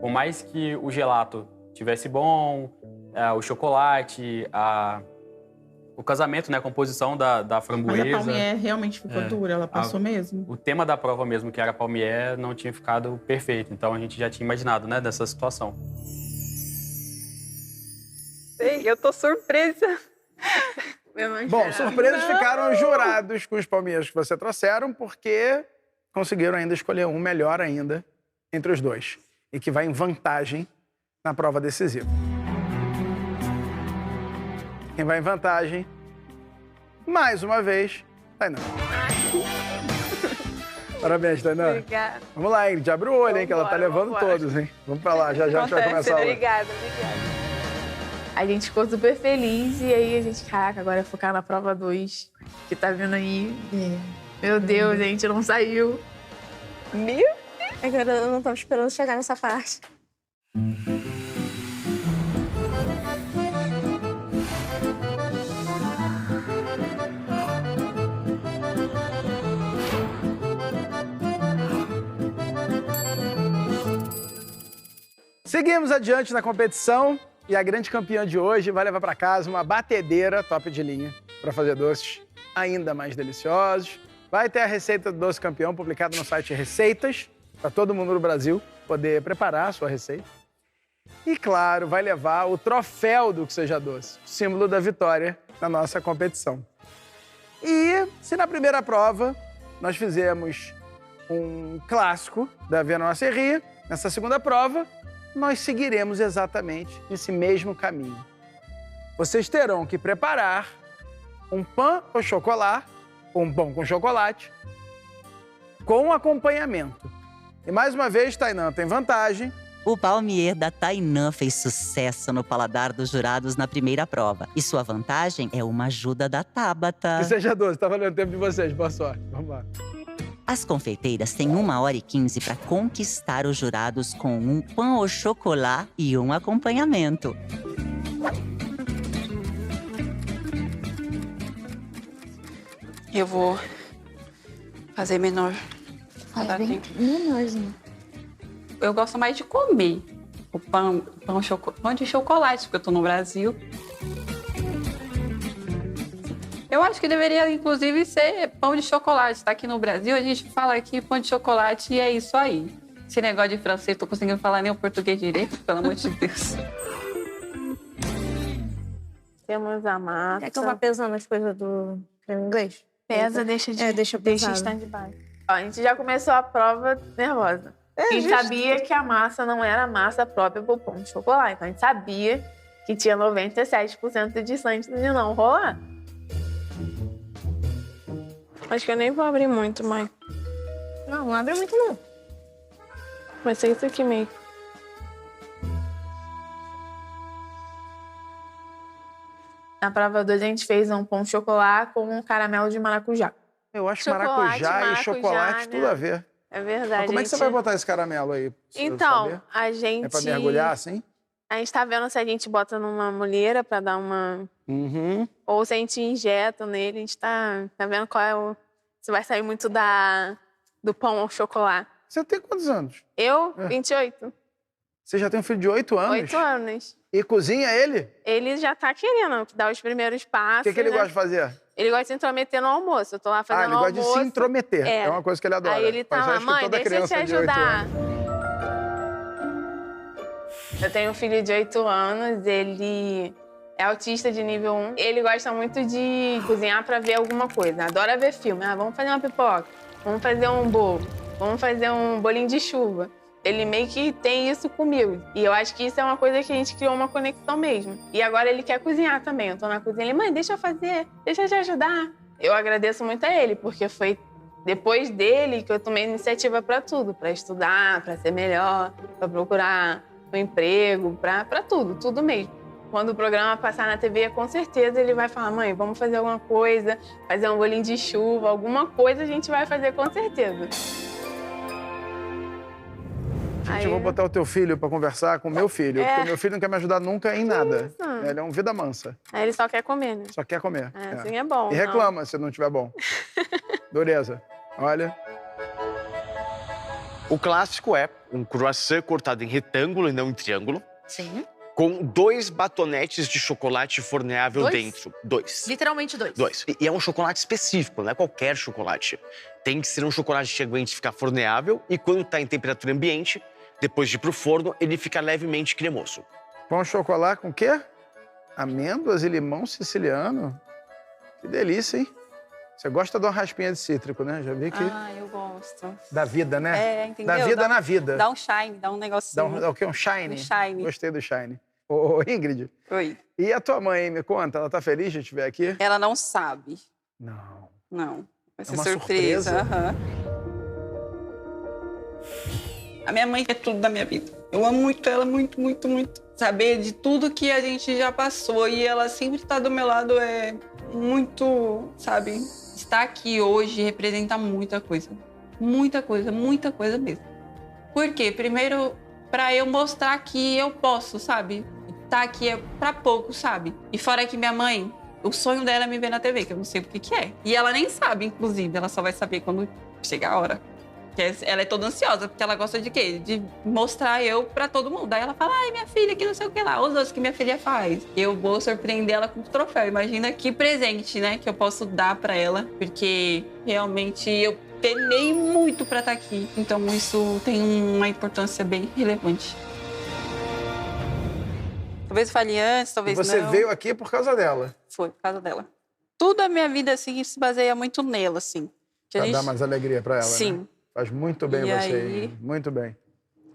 Por mais que o gelato tivesse bom, o chocolate, o casamento, né, a composição da framboesa. Mas a palmier realmente ficou dura, ela passou mesmo. O tema da prova mesmo, que era a palmier, não tinha ficado perfeito. Então a gente já tinha imaginado, né, dessa situação. Sei, eu tô surpresa. Bom, surpresas ficaram os jurados com os palmiers que você trouxeram, porque conseguiram ainda escolher um melhor ainda entre os dois. E que vai em vantagem na prova decisiva. Quem vai em vantagem, mais uma vez, Tainã. Parabéns, Tainã. Obrigada. Vamos lá, Ingrid, abre o olho, hein, que ela tá levando todos, hein? Vamos pra lá, já a gente vai começar a aula. Obrigada. A gente ficou super feliz e aí a gente, caraca, agora é focar na prova 2, que tá vindo aí. Meu Deus, a gente não saiu. Agora eu não tava esperando chegar nessa parte. Seguimos adiante na competição e a grande campeã de hoje vai levar para casa uma batedeira top de linha para fazer doces ainda mais deliciosos. Vai ter a receita do doce campeão publicada no site Receitas, para todo mundo no Brasil poder preparar a sua receita. E, claro, vai levar o troféu do Que Seja Doce, símbolo da vitória na nossa competição. E se na primeira prova nós fizemos um clássico da Via Nossa Serri, nessa segunda prova nós seguiremos exatamente esse mesmo caminho. Vocês terão que preparar um pão au chocolat, um pão com chocolate, com acompanhamento. E mais uma vez, Tainã tem vantagem. O palmier da Tainã fez sucesso no paladar dos jurados na primeira prova. E sua vantagem é uma ajuda da Tabata. Que seja 12, tá valendo o tempo de vocês. Boa sorte. Vamos lá. As confeiteiras têm 1h15 para conquistar os jurados com um pão au chocolat e um acompanhamento. Eu vou fazer menor. Bem menorzinho. Eu gosto mais de comer o pão de chocolate, porque eu tô no Brasil. Eu acho que deveria, inclusive, ser pão de chocolate. Tá aqui no Brasil, a gente fala aqui pão de chocolate e é isso aí. Esse negócio de francês, tô conseguindo falar nem o português direito, pelo amor de Deus. Temos a massa. Quer que eu vá pesando as coisas do creme inglês? Pesa, deixa de... deixa em stand-by. Ó, a gente já começou a prova nervosa. A gente sabia que a massa não era a massa própria pro pão de chocolate. Então a gente sabia que tinha 97% de chance de não rolar. Acho que eu nem vou abrir muito, mãe. Não abre muito, não. Vai ser isso aqui meio. Na prova 2, a gente fez um pão de chocolate com um caramelo de maracujá. Eu acho maracujá e chocolate né? tudo a ver. É verdade. Mas como é que você vai botar esse caramelo aí? Então, a gente... É pra mergulhar, assim? A gente tá vendo se a gente bota numa molheira pra dar uma... Ou se a gente injeta nele. A gente tá vendo qual é o... Se vai sair muito do pão ao chocolate. Você tem quantos anos? Eu? 28. Você já tem um filho de 8 anos? 8 anos. E cozinha ele? Ele já tá querendo dar os primeiros passos. O que ele gosta de fazer? Ele gosta de se intrometer no almoço. Eu tô lá fazendo almoço. Ele gosta de se intrometer. É uma coisa que ele adora. Aí ele tá lá, mãe, deixa eu te ajudar. Eu tenho um filho de 8 anos, ele é autista de nível 1. Ele gosta muito de cozinhar pra ver alguma coisa. Adora ver filme. Vamos fazer uma pipoca, vamos fazer um bolo, vamos fazer um bolinho de chuva. Ele meio que tem isso comigo. E eu acho que isso é uma coisa que a gente criou uma conexão mesmo. E agora ele quer cozinhar também. Eu tô na cozinha, ele, mãe, deixa eu fazer, deixa eu te ajudar. Eu agradeço muito a ele, porque foi depois dele que eu tomei iniciativa pra tudo. Pra estudar, pra ser melhor, pra procurar um emprego, pra tudo mesmo. Quando o programa passar na TV, com certeza ele vai falar, mãe, vamos fazer alguma coisa, fazer um bolinho de chuva, alguma coisa a gente vai fazer com certeza. Gente, eu vou botar o teu filho pra conversar com o meu filho, porque o meu filho não quer me ajudar nunca em nada. Ele é um vida mansa. Aí ele só quer comer, né? Só quer comer. Assim é bom. E reclama se não estiver bom. Dureza. Olha. O clássico é um croissant cortado em retângulo e não em triângulo. Sim. Com 2 batonetes de chocolate forneável 2? dentro. 2. Literalmente 2. 2. E é um chocolate específico, não é qualquer chocolate. Tem que ser um chocolate que aguente ficar forneável e quando tá em temperatura ambiente, depois de ir pro forno, ele fica levemente cremoso. Pão chocolate com o quê? Amêndoas e limão siciliano. Que delícia, hein? Você gosta de uma raspinha de cítrico, né? Já vi que... Ah, eu gosto. Da vida, né? É, entendeu? Da vida na vida. Dá um shine, dá um negocinho. Dá o quê? Um shine? Um shine. Gostei do shine. Ô, Ingrid. Oi. E a tua mãe, me conta, ela tá feliz de te ver aqui? Ela não sabe. Não. Não. Vai ser uma surpresa. surpresa? A minha mãe é tudo da minha vida. Eu amo muito ela, muito, muito, muito. Saber de tudo que a gente já passou e ela sempre tá do meu lado é muito, sabe? Estar aqui hoje representa muita coisa. Muita coisa mesmo. Por quê? Primeiro, pra eu mostrar que eu posso, sabe? Tá aqui é pra pouco, sabe? E fora que minha mãe, o sonho dela é me ver na TV, que eu não sei o que é. E ela nem sabe, inclusive. Ela só vai saber quando chegar a hora. Ela é toda ansiosa, porque ela gosta de quê? De mostrar eu pra todo mundo. Aí ela fala, ai, minha filha, que não sei o que lá. Os outros que minha filha faz. Eu vou surpreender ela com o troféu. Imagina que presente, né? Que eu posso dar pra ela. Porque realmente eu penei muito pra estar aqui. Então isso tem uma importância bem relevante. Talvez fale antes, talvez não. Você veio aqui por causa dela. Foi, por causa dela. Tudo a minha vida, assim, se baseia muito nela, assim. Pra dar mais alegria pra ela, Sim. né? Faz muito bem E você, aí- hein? Muito bem.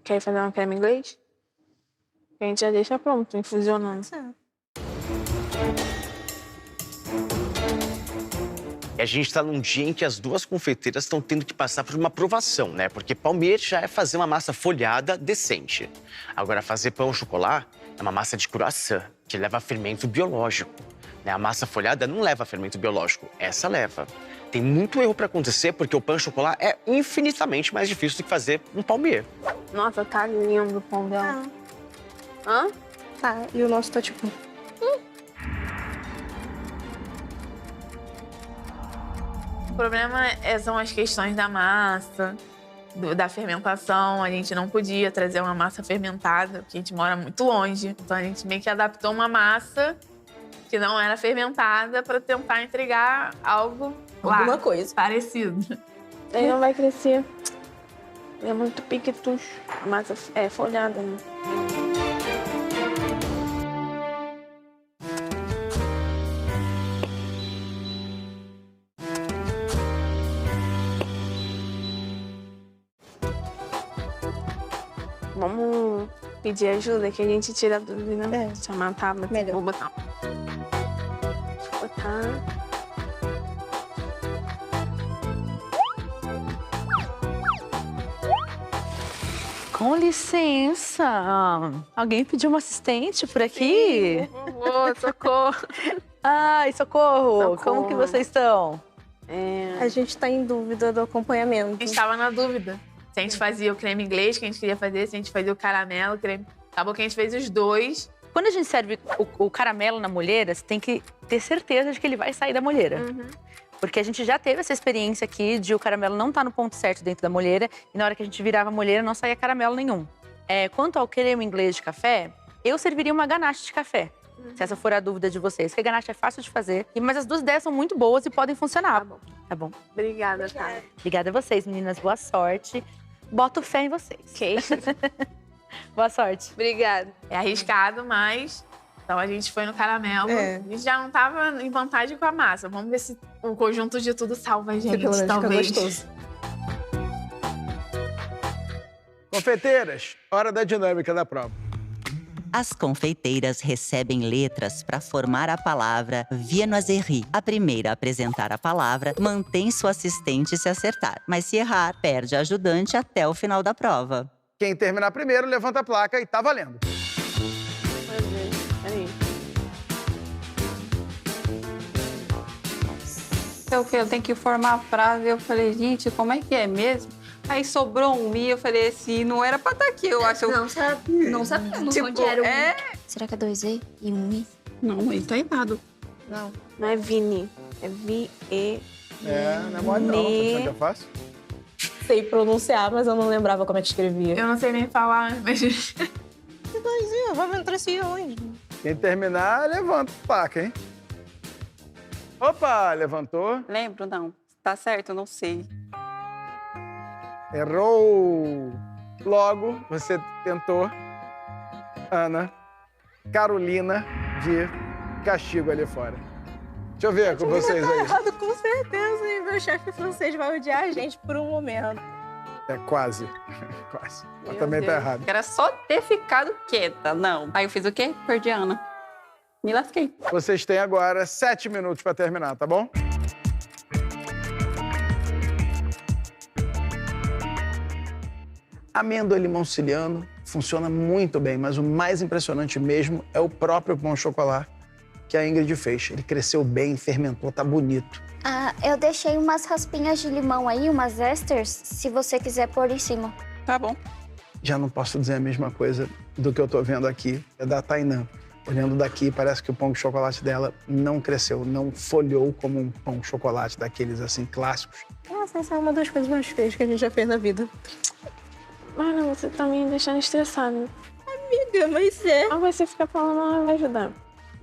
Quer fazer uma creme inglês? A gente já deixa pronto, infusionando. E a gente está num dia em que as duas confeiteiras estão tendo que passar por uma provação, né? Porque palmeiras já é fazer uma massa folhada decente. Agora, fazer pão ao chocolate é uma massa de croissant, que leva fermento biológico. Né? A massa folhada não leva fermento biológico, essa leva. Tem muito erro para acontecer, porque o pão ao chocolate é infinitamente mais difícil do que fazer um palmeiro. Nossa, tá lindo o pão dela. Hã? Tá, e o nosso tá tipo... O problema são as questões da massa, da fermentação. A gente não podia trazer uma massa fermentada, porque a gente mora muito longe. Então a gente meio que adaptou uma massa que não era fermentada para tentar entregar algo lá, Alguma coisa. parecido. Ele não vai crescer. Ele é muito piquetucho. A massa é folhada, né? Vamos pedir ajuda que a gente tira a dúvida. Chamar a tablet. Melhor. Vou botar. Deixa eu botar. Com licença. Alguém pediu uma assistente por aqui? Por favor, socorro. Ai, socorro. Socorro. Como que vocês estão? A gente tá em dúvida do acompanhamento. A gente estava na dúvida. Se a gente fazia o creme inglês que a gente queria fazer, se a gente fazia o caramelo, o creme... Acabou que a gente fez os dois. Quando a gente serve o caramelo na molheira, você tem que ter certeza de que ele vai sair da molheira. Porque a gente já teve essa experiência aqui de o caramelo não estar no ponto certo dentro da molheira e na hora que a gente virava a molheira não saía caramelo nenhum. Quanto ao creme inglês de café, eu serviria uma ganache de café. Se essa for a dúvida de vocês. Porque a ganache é fácil de fazer, mas as duas ideias são muito boas e podem funcionar. Tá bom. Obrigada, tá? Obrigada a vocês, meninas. Boa sorte. Boto fé em vocês. Ok. Boa sorte. Obrigada. É arriscado, mas... Então a gente foi no caramelo. É. A gente já não tava em vantagem com a massa. Vamos ver se o conjunto de tudo salva a gente, pelo menos fica talvez. gostoso. Confeiteiras, hora da dinâmica da prova. As confeiteiras recebem letras para formar a palavra viennoiserie. A primeira a apresentar a palavra mantém sua assistente se acertar, mas se errar, perde a ajudante até o final da prova. Quem terminar primeiro, levanta a placa e tá valendo. Peraí. Então, eu tenho que formar a frase. Eu falei, gente, como é que é mesmo? Aí sobrou um mi, eu falei assim, não era pra estar aqui, eu acho. Não sabemos Tipo, onde era o é... Será que é 2E e 1I? Não, ele tá errado. Não. Não é Vini, é V-E... Não é mole não, você sabe que é fácil? Sei pronunciar, mas eu não lembrava como é que escrevia. Eu não sei nem falar, mas... Vamos entrar assim onde? Quem terminar, levanta a placa, hein? Opa, levantou. Lembro, não. Tá certo, eu não sei. Errou. Logo, você tentou, Ana, Carolina, de castigo ali fora. Deixa eu ver com vocês aí. Errado, com certeza, e meu chefe francês vai odiar a gente por um momento. É quase. Quase. Mas também tá errado. Era só ter ficado quieta, não. Aí eu fiz o quê? Perdi a Ana. Me lasquei. Vocês têm agora 7 minutos para terminar, tá bom? Amêndoa e limão siciliano funciona muito bem, mas o mais impressionante mesmo é o próprio pão de chocolate que a Ingrid fez. Ele cresceu bem, fermentou, tá bonito. Eu deixei umas raspinhas de limão aí, umas esters, se você quiser pôr em cima. Tá bom. Já não posso dizer a mesma coisa do que eu tô vendo aqui, é da Tainã. Olhando daqui, parece que o pão de chocolate dela não cresceu, não folhou como um pão de chocolate daqueles, assim, clássicos. Nossa, essa é uma das coisas mais feias que a gente já fez na vida. Mano, você tá me deixando estressada. Amiga, mas é. Ah, você fica falando, não vai ajudar.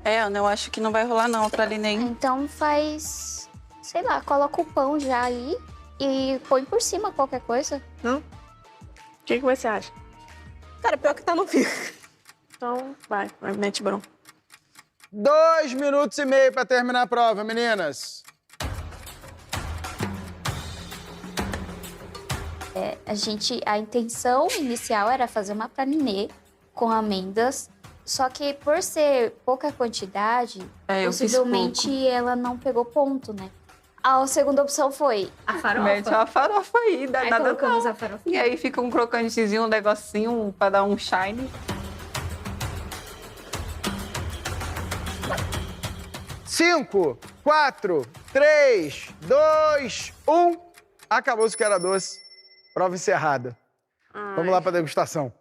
Ana, eu acho que não vai rolar não pra nem. Então faz, sei lá, coloca o pão já aí e põe por cima qualquer coisa. Não? O que você acha? Cara, pior que tá no fio. Então, vai, mete bronca. 2 minutos e meio para terminar a prova, meninas. A intenção inicial era fazer uma pralinê com amêndoas, só que por ser pouca quantidade, possivelmente ela não pegou ponto, né? A segunda opção foi a farofa. Mete uma farofa aí, dá nada colocamos não. a farofa. E aí fica um crocantezinho, um negocinho pra dar um shine. 5, 4, 3, 2, 1. Acabou-se que era doce. Prova encerrada. Vamos lá para degustação.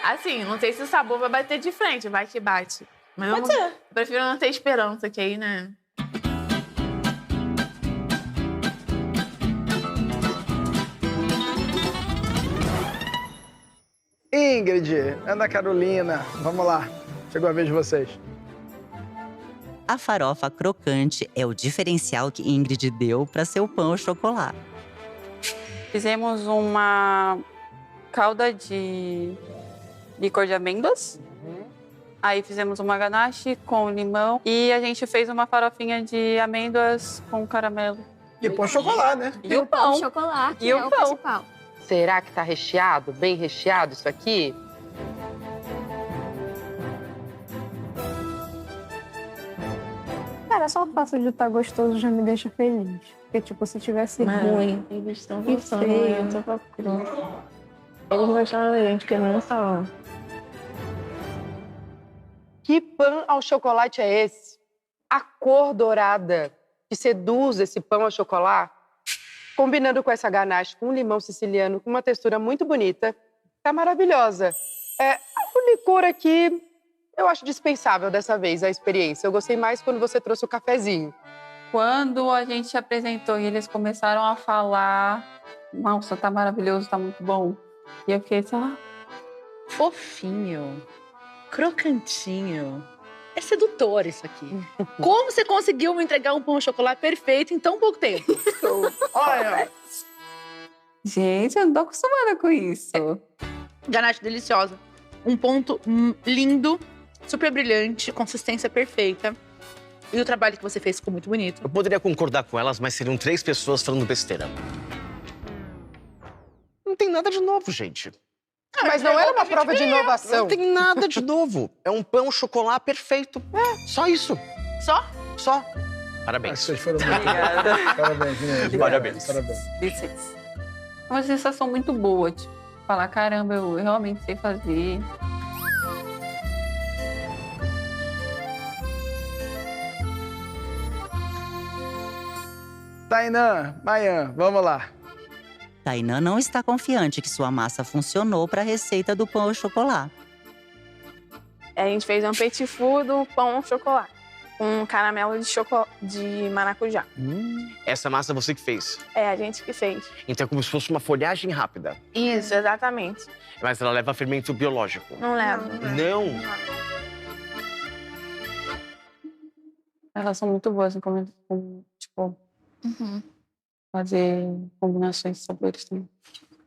Assim, não sei se o sabor vai bater de frente, vai que bate. Mas Pode ser. Prefiro não ter esperança, que aí, né? Ingrid, Ana Carolina, vamos lá. Chegou a vez de vocês. A farofa crocante é o diferencial que Ingrid deu para seu pão ao chocolate. Fizemos uma calda de licor de amêndoas. Aí fizemos uma ganache com limão. E a gente fez uma farofinha de amêndoas com caramelo. E pão chocolate, né? E o pão. Chocolate, E o é o pão. principal. Será que tá recheado? Bem recheado isso aqui? Cara, só o fato de estar gostoso já me deixa feliz. Porque, tipo, se tivesse ruim, Eles estão que gostando, feio. eu tô pra cru. Eles gostaram da gente, que não tá. Que pão ao chocolate é esse? A cor dourada que seduz esse pão ao chocolate, combinando com essa ganache, com um limão siciliano, com uma textura muito bonita, tá maravilhosa. O licor aqui, eu acho dispensável dessa vez a experiência. Eu gostei mais quando você trouxe o cafezinho. Quando a gente apresentou e eles começaram a falar, nossa, tá maravilhoso, tá muito bom. E eu fiquei assim, Fofinho, crocantinho. É sedutor isso aqui. Como você conseguiu me entregar um pão de chocolate perfeito em tão pouco tempo? Olha, gente, eu não tô acostumada com isso. Ganache deliciosa. Um ponto lindo, super brilhante, consistência perfeita. E o trabalho que você fez ficou muito bonito. Eu poderia concordar com elas, mas seriam 3 pessoas falando besteira. Não tem nada de novo, gente. Mas não era uma prova de inovação. Não tem nada de novo. É um pão chocolate perfeito. Só isso. Só. Parabéns. Vocês foram muito Obrigada. Parabéns, meninas. Parabéns. Parabéns. Licença. É uma sensação muito boa, tipo, falar, caramba, eu realmente sei fazer. Tainã, Mayan, vamos lá. Tainã não está confiante que sua massa funcionou para a receita do pão ao chocolate. A gente fez um petit four do pão ao chocolate, com caramelo de maracujá. Essa massa você que fez. É, a gente que fez. Então é como se fosse uma folhagem rápida. Isso, exatamente. Mas ela leva fermento biológico. Não leva. Não. Elas são muito boas em tipo, fazer combinações de sabores também.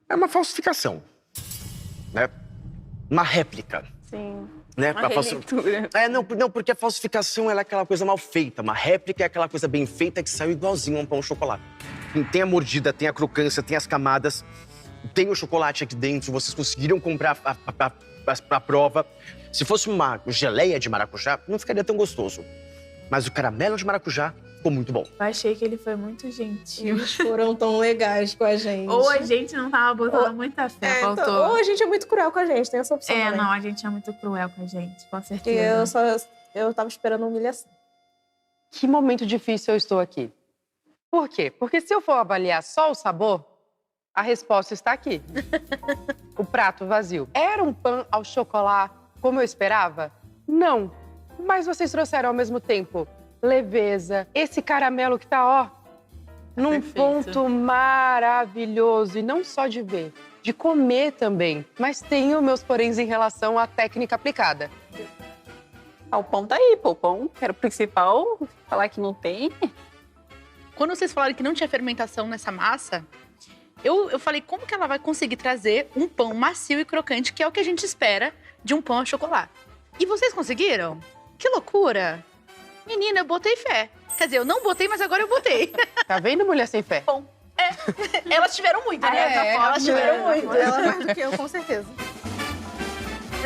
É uma falsificação, né? Uma réplica. Sim. Né? Uma releitura. Não, porque a falsificação ela é aquela coisa mal feita. Uma réplica é aquela coisa bem feita que saiu igualzinho a um pão de chocolate. Tem a mordida, tem a crocância, tem as camadas, tem o chocolate aqui dentro. Vocês conseguiram comprar a prova. Se fosse uma geleia de maracujá, não ficaria tão gostoso. Mas o caramelo de maracujá ficou muito bom. Eu achei que ele foi muito gentil. Eles foram tão legais com a gente. Ou a gente não tava botando muita fé, faltou. Ou a gente é muito cruel com a gente, tem essa opção também. Não, a gente é muito cruel com a gente, com certeza. Eu tava esperando humilhação. Que momento difícil eu estou aqui. Por quê? Porque se eu for avaliar só o sabor, a resposta está aqui. O prato vazio. Era um pão ao chocolate como eu esperava? Não. Mas vocês trouxeram ao mesmo tempo leveza, esse caramelo que tá, num perfeito. ponto maravilhoso. E não só de ver, de comer também. Mas tenho meus poréns em relação à técnica aplicada. O pão tá aí, pô. O pão era o principal. Falar que não tem. Quando vocês falaram que não tinha fermentação nessa massa, eu falei, como que ela vai conseguir trazer um pão macio e crocante, que é o que a gente espera de um pão ao chocolate? E vocês conseguiram? Que loucura! Menina, eu botei fé. Quer dizer, eu não botei, mas agora eu botei. Tá vendo, mulher sem fé? Bom, elas tiveram muito, né? Elas tiveram muito. Ela mais do que eu, com certeza.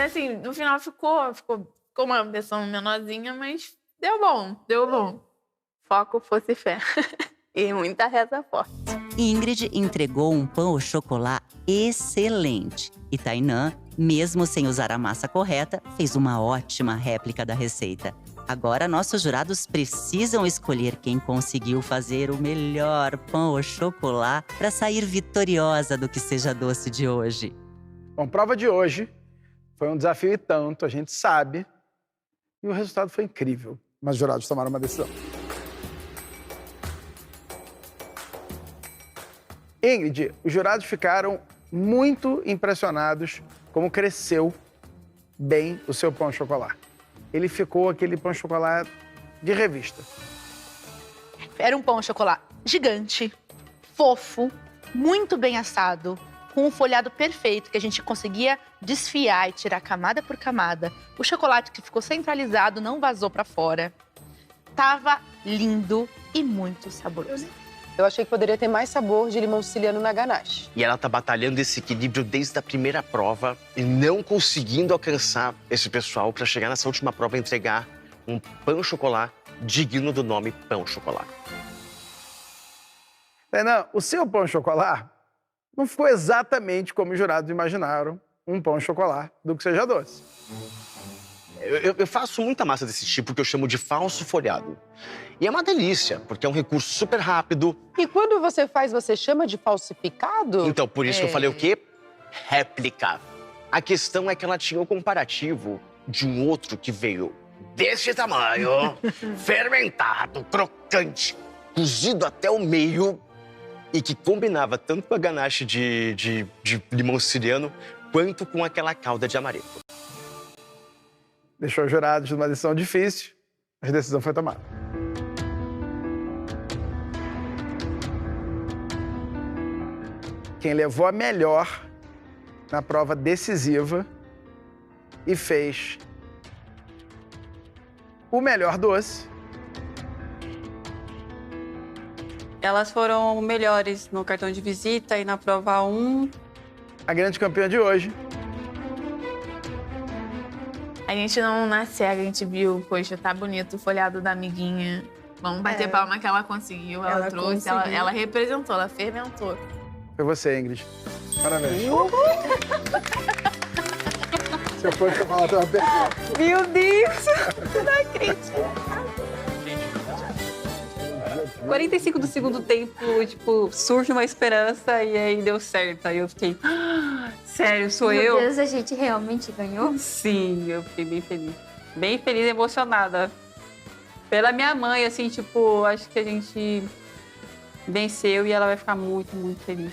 Assim, no final ficou uma versão menorzinha, mas deu bom. Foco fosse fé. E muita reza forte. Ingrid entregou um pão au chocolat excelente. E Tainã, mesmo sem usar a massa correta, fez uma ótima réplica da receita. Agora, nossos jurados precisam escolher quem conseguiu fazer o melhor pão au chocolat para sair vitoriosa do Que Seja Doce de hoje. Bom, prova de hoje foi um desafio e tanto, a gente sabe. E o resultado foi incrível. Mas os jurados tomaram uma decisão. Ingrid, os jurados ficaram muito impressionados como cresceu bem o seu pão de chocolate. Ele ficou aquele pão de chocolate de revista. Era um pão de chocolate gigante, fofo, muito bem assado, com um folhado perfeito que a gente conseguia desfiar e tirar camada por camada. O chocolate que ficou centralizado não vazou para fora. Tava lindo e muito saboroso. Eu achei que poderia ter mais sabor de limão siciliano na ganache. E ela tá batalhando esse equilíbrio desde a primeira prova e não conseguindo alcançar esse pessoal para chegar nessa última prova e entregar um pão chocolate digno do nome pão chocolate. Tainá, o seu pão de chocolate não ficou exatamente como os jurados imaginaram um pão de chocolate do Que Seja Doce. Eu faço muita massa desse tipo que eu chamo de falso folhado. E é uma delícia, porque é um recurso super rápido. E quando você faz, você chama de falsificado? Então, por isso que eu falei o quê? Réplica. A questão é que ela tinha o comparativo de um outro que veio desse tamanho, fermentado, crocante, cozido até o meio e que combinava tanto com a ganache de limão siciliano quanto com aquela calda de amaretto. Deixou os jurados numa decisão difícil, mas a decisão foi tomada. Quem levou a melhor na prova decisiva e fez o melhor doce. Elas foram melhores no cartão de visita e na prova 1. A grande campeã de hoje. A gente não na cega, a gente viu, poxa, tá bonito o folhado da amiguinha. Vamos bater palma que ela conseguiu, ela trouxe, ela representou, ela fermentou. Foi você, Ingrid. Parabéns. Seu pão de chocolate uma perfeita. Meu Deus! Não acredito. 45 do segundo tempo, tipo, surge uma esperança e aí deu certo. Aí eu fiquei, sério, sou eu? Meu Deus, a gente realmente ganhou? Sim, eu fiquei bem feliz. Bem feliz e emocionada. Pela minha mãe, assim, tipo, acho que a gente venceu e ela vai ficar muito, muito feliz.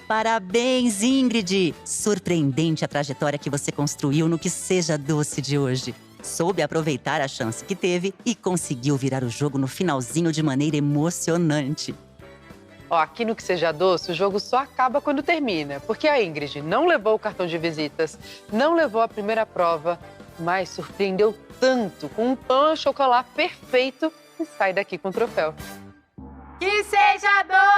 Parabéns, Ingrid! Surpreendente a trajetória que você construiu no Que Seja Doce de hoje. Soube aproveitar a chance que teve e conseguiu virar o jogo no finalzinho de maneira emocionante. Ó, aqui no Que Seja Doce, o jogo só acaba quando termina. Porque a Ingrid não levou o cartão de visitas, não levou a primeira prova, mas surpreendeu tanto com um pão de chocolate perfeito e sai daqui com o troféu. Que seja doce!